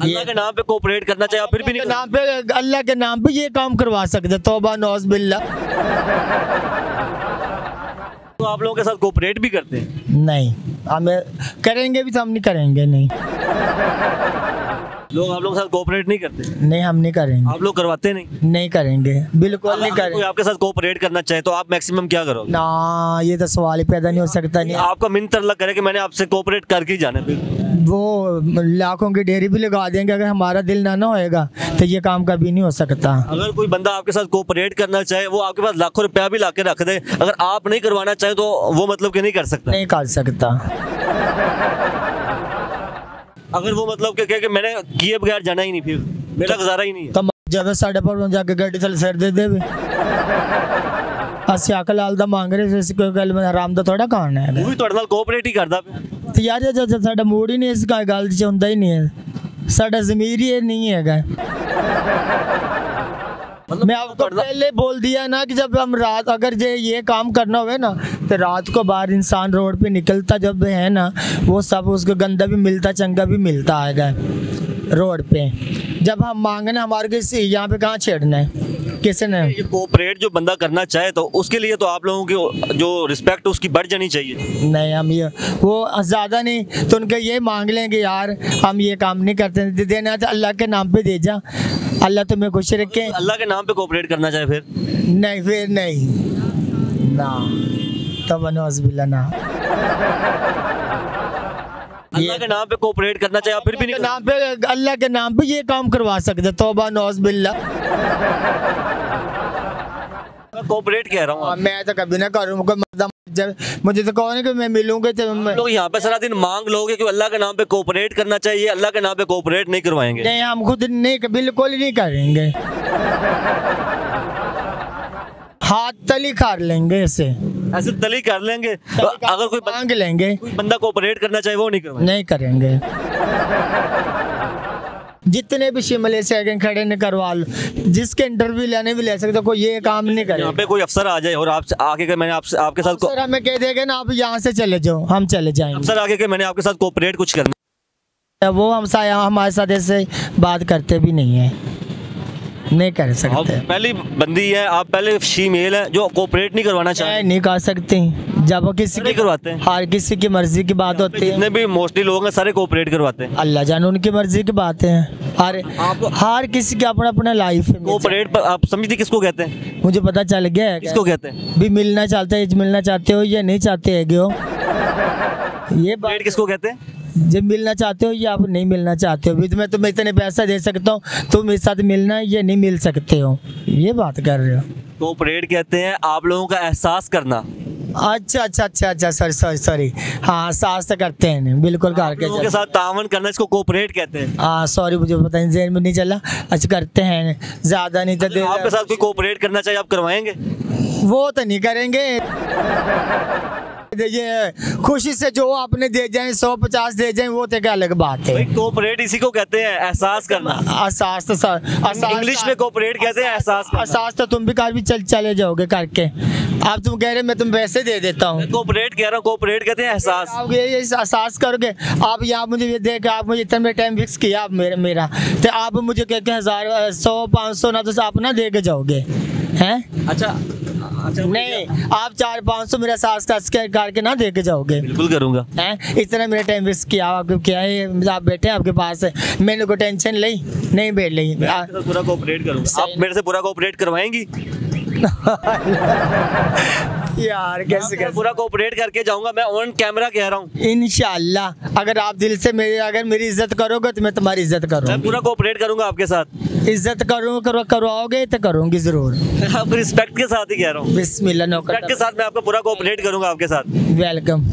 अल्लाह के नाम पे कोऑपरेट करना चाहिए, आप फिर भी नहीं नाम पे, अल्लाह के नाम पे ये काम करवा सकते, तौबा नौज बिल्ला। तो आप लोगों के साथ कोऑपरेट भी करते हैं? नहीं, हमें करेंगे भी तो हम नहीं करेंगे, नहीं लोग आप लोगों के साथ कोऑपरेट नहीं करते? नहीं, हम नहीं करेंगे। आप लोग करवाते नहीं? नहीं करेंगे, बिल्कुल नहीं कोई करेंगे। आपके साथ कोऑपरेट करना चाहे तो आप मैक्सिमम क्या करोगे? ना, ये तो सवाल ही पैदा नहीं हो सकता। नहीं, आपका मिन तरला करे कि मैंने आपसे कोऑपरेट करके ही जाना है, फिर वो लाखों की डेरी भी लगा देंगे, अगर हमारा दिल ना होएगा तो ये काम कभी नहीं हो सकता। अगर कोई बंदा आपके साथ कोऑपरेट करना चाहे, वो आपके पास लाखों रुपया भी लाके रख दे, अगर आप नहीं करवाना चाहे तो वो मतलब कि नहीं कर सकता? नहीं कर सकता। अगर वो मतलब कि कहे कि मैंने किए बगैर जाना ही नहीं, फिर मेरा गुजारा ही नहीं है। तो जब साढ़े पर जाके गाड़ी चल सिर दे दे ਅਸੀਂ अकल लाल दा मांग रहे ਸੀ, कोई गल में आराम दा थोड़ा खाना है। वो भी ਤੁਹਾਡੇ ਨਾਲ ਕੋਆਪਰੇਟ ਹੀ ਕਰਦਾ ਪਿਆ। तो यार जब साडा मूड ही नहीं इस गल च ਹੁੰਦਾ ही नहीं है, साडा ज़मीर ही नहीं है। मैं आपको पहले बोल दिया ना कि जब हम रात अगर ये काम करना हुए ना तो रात को बाहर इंसान रोड पे निकलता जब है ना, वो सब उसको गंदा भी मिलता चंगा भी मिलता है रोड पे। जब हम मांगना हमारे किसी यहाँ पे कहाँ छेड़ना है किसी ने? ये कोऑपरेट जो बंदा करना चाहे तो उसके लिए तो आप लोगों की जो रिस्पेक्ट उसकी बढ़ जानी चाहिए। नहीं, हम ये वो ज़्यादा नहीं तो उनके ये मांग लेंगे यार हम ये काम नहीं करते, देना तो अल्लाह के नाम पे दे जा, अल्लाह तुम्हें खुश रखे। अल्लाह के नाम पे कोऑपरेट करना चाहे फिर नहीं, फिर नहीं ना, तब नौज़बिल्ला ना। अल्लाह के नाम पे कोऑपरेट करना चाहिए, आप फिर भी नहीं नाम पे, अल्लाह के नाम पे ये काम करवा सकते, तौबा नौज़ बिल्ला। कोऑपरेट कह रहा हूँ। मैं तो कभी ना करूँगा, मुझे तो कौन है कि मैं मिलूंगा तो लोग यहाँ पे सारा दिन मांग लोगे कि अल्लाह के नाम पे कोऑपरेट करना चाहिए, अल्लाह के नाम पे कोऑपरेट नहीं करवाएंगे। नहीं, हम खुद नहीं, बिल्कुल ही नहीं करेंगे। हाथ तली कर लेंगे ऐसे तली कर लेंगे। अगर कोई मांग लेंगे, कोई बंदा कोऑपरेट करना चाहिए वो नहीं करवाएंगे? नहीं करेंगे। जितने भी शिमले से खड़े ने करवा लो, जिसके इंटरव्यू लेने भी ले सकते, कोई ये काम नहीं करे। यहाँ पे कोई अफसर आ जाए और आपसे आके के मैंने आपके साथ सर हमें कह देगा ना आप यहाँ से चले जाओ, हम चले जाएंगे। अफसर आके के मैंने आपके साथ कोऑपरेट कुछ करना, वो हमारे साथ ऐसे बात करते भी नहीं है, नहीं कर सकते। पहली बंदी है आप, पहले फीमेल है जो कोऑपरेट नहीं करवाना चाहे? नहीं कर सकती, जब वो किसी नहीं करवाते हैं। हर किसी की मर्जी की बात होती है। जितने भी मोस्टली लोग हैं सारे कोऑपरेट करवाते हैं। अल्लाह जाने उनकी मर्जी की बात है, हर किसी का अपना अपना लाइफ है। कोऑपरेट पर आप समझती किसको कहते हैं? मुझे पता चल गया है। किसको कहते हैं? भी मिलना चाहते हो या नहीं चाहते है हो, ये बात किसको कहते हैं? जब मिलना चाहते हो या आप नहीं मिलना चाहते हो, भी तो मैं तुम्हें इतने पैसा दे सकता हूँ, तुम मेरे साथ मिलना या नहीं मिल सकते हो, ये बात कर रहे हो। कोऑपरेट कहते हैं आप लोगों का एहसास करना। अच्छा, सॉरी, हाँ एहसास तो करते हैं, बिल्कुल करके लोगों के साथ तावन करना, इसको कोऑपरेट कहते हैं। हाँ सॉरी, मुझे पता नहीं, ज़हन में नहीं चला। अच्छा करते हैं, ज़्यादा नहीं तो आपके साथ कोई कोऑपरेट करना चाहिए आप करवाएंगे? वो तो नहीं करेंगे। ये खुशी से जो आपने दे जाए 150 दे जाए, वो तो क्या अलग बात है। कोऑपरेट इसी को कहते हैं, एहसास करना। एहसास तो इंग्लिश में कोऑपरेट कहते हैं एहसास। एहसास तो तुम भी कल भी चले जाओगे करके। आप तुम कह रहे मैं तुम पैसे दे देता हूँ, कोऑपरेट कह रहा हूँ, कोऑपरेट कहते हैं एहसास। आप ये एहसास करोगे, आप यहाँ मुझे ये देख आप मुझे इतना टाइम फिक्स किया आप मेरा तो आप मुझे कह के 1000 100 500 ना तो आप ना दे के जाओगे हैं? अच्छा नहीं, आप 400-500 मेरा सास करके ना दे के जाओगे। बिल्कुल करूंगा। हैं इतना मेरा टाइम वेस्ट किया आपको, क्या है आप बैठे आपके पास है, मैंने को टेंशन ली नहीं बैठ ली। पूरा कोऑपरेट करूंगा, आप मेरे से पूरा कोऑपरेट करवाएंगी? यार कैसे पूरा कोऑपरेट करके जाऊंगा, मैं ऑन कैमरा कह रहा हूँ। इंशाल्लाह अगर आप दिल से अगर मेरी इज्जत करोगे तो मैं तुम्हारी इज्जत करूँगा। मैं पूरा कोऑपरेट करूंगा आपके साथ। इज्जत करवाओगे तो करूँगी जरूर। आप रिस्पेक्ट के साथ ही कह रहा हूँ। बिस्मिल्लाह, रिस्पेक्ट के साथ मैं आपका पूरा कोऑपरेट करूंगा आपके साथ। वेलकम।